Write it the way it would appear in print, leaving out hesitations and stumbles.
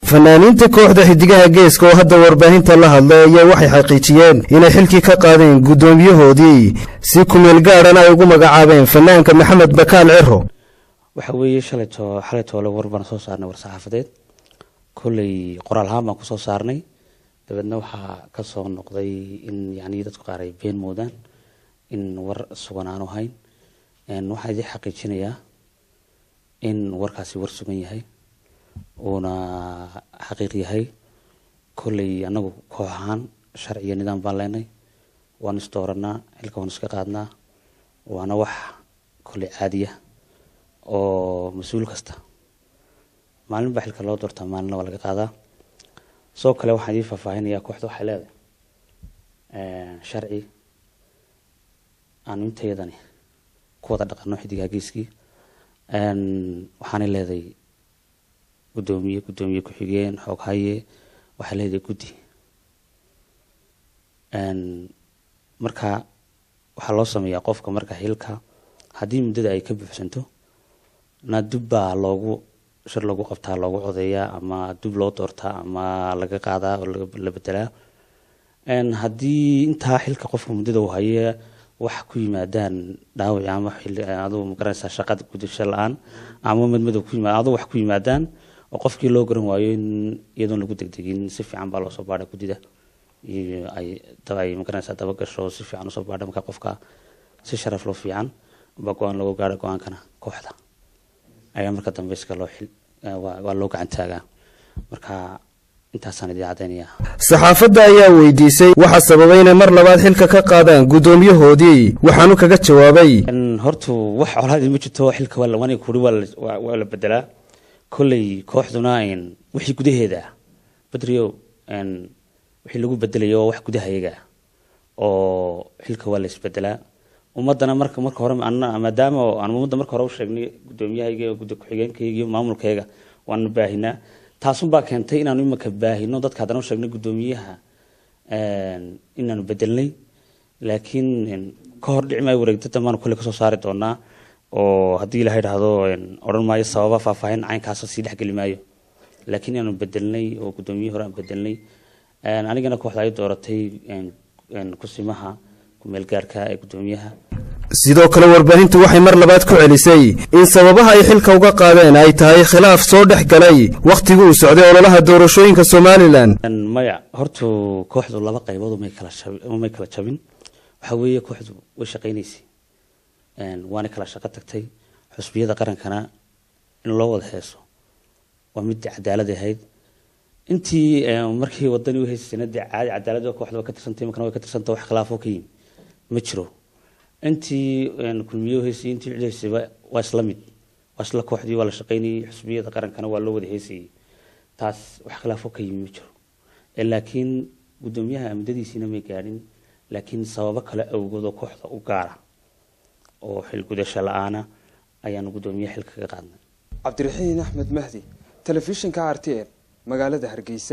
fanaaniinta kooxda xidigaha geeska oo hadda warbaahinta la hadlay ayaa waxay xaqiijiyeen inay xilkii ka qaadeen gudoomiyahoodii si ku meel gaarana ay ugu magacaabeen fanaanka Maxamed Bakaal Ciro. waxa weeye xalayto la warban soo saarnay war saxaafadeed kulay qoraal ahaan baan ku soo saarnay dabadna waxa ka soo noqday in dadku qaar ay been moodaan in war sugan aanu hayn waxa ay xaqiijinayaa in warkaasi war sugan yahay una xaqiiq yahay kulay anagu kooxan sharciyo nidaam baan leenahay waan istooranaa xilka waan iska qaadnaa waana wax kulay caadiya oo mas'uul kasta maalin baa xilka loo doortaa maalin waa laga qaadaa soo kale waxaan idin faahfaahinayaa kooxda waxay leedahay sharci aan inteedani ku wada dhaqano xidigaha geeskii waxaan leedahay gudoomiye ku xigeen xoog haye waxa leedahay gudi marka waxa loo sameeyaa qofka marka xilka hadii muddada ay ka buuxsanto na dubba loogu shir lagu qabtaa loogu codeeyaa ama dub loo doortaa ama laga qaadaa oo la bedelaa hadii inta xilka qofka muddada uu haye wax ku yimaadaan dhaawac ama adoo magaraysa shaqada gudasho la'aan ama madmadow ku yimaado wax ku yimaadaan oo qofkii loo garan waayo in iyadoon lagu degdegin si fiican baa loo soo baaray gudida ay magaraysa daba gasho si fiican u soo baaray marka qofka si sharaf loo fiican ba go'aan lagu gaaro go'aankana kooxda ayaa marka dambe iska loo xil waa loo gacan taagaa marka intaasaan idin cadeynaya. saxaafadda ayaa weydiisay waxa sababay inay mar labaad xilka ka qaadaan gudoomiyahoodii waxaanu kaga jawaabay hortu wax colaad ma jirto xilka wala kuri waa la bedelaa kulay kooxduna wixii gudaheeda badriyo wixii lagu bedelayo wax gudahayaga oo xilka waa la isbedelaa umadana marka hore maadaama aan umada marka hore u sheegnay gudoomiyahayga iyo guddo ku-xigeenkayga iyo maamulkayga waan baahinaa taasun baa keentay inaanu imaka baahino dadka hadana u sheegnay gudoomiyaha inaanu bedelnay laakiin ka hor dhicmay wareegtada maan kulli ka soo saari doonaa oo hadii la yiraahdo oran maayo sababa faahfaahin caynkaas si dhaxgali maayo laakiin inaanu bedelnay oo gudoomiyaha hore aan bedelnay anigana kooxda ay dooratay kusimaha ku meel gaarka ee gudoomiyaha. sidoo kale warbaahintu waxay mar labaad ku celisay in sababaha ay xilka uga qaadeen ay tahay khilaaf soo dhaxgalay waqtigu uu socday ololaha doorashooyinka Soomaaliland. maya hortu kooxdu laba qaybood ma kala jabin waxa weeye kooxdu way shaqeynaysay waana kala shaqo tagtay xusbiyada qarankana in loo wada heeso waa mid cadaalad ahayd intii markii wadani u heysay sanadii cadaalada kooxdu ka tirsantay markana way ka tirsantay wax khilaaf oo keen ma jiro intii kulmiyo heysay intii ciidaysay waa islamid waa isla kooxdii waa la shaqeynay xusbiyada qarankana waa loo wada heysay taas wax khilaaf oo keen ma jiro laakiin gudoomiyaha amdadiisina ma gaarin laakiin sababo kale awgood oo kooxda u gaara oo xil gudasho la'aana ayaan gudoomiyaha xilka ka qaadnay. Cabdiraxiin Axmed Mahdi, telefishinka RTN magaalada Hargeysa.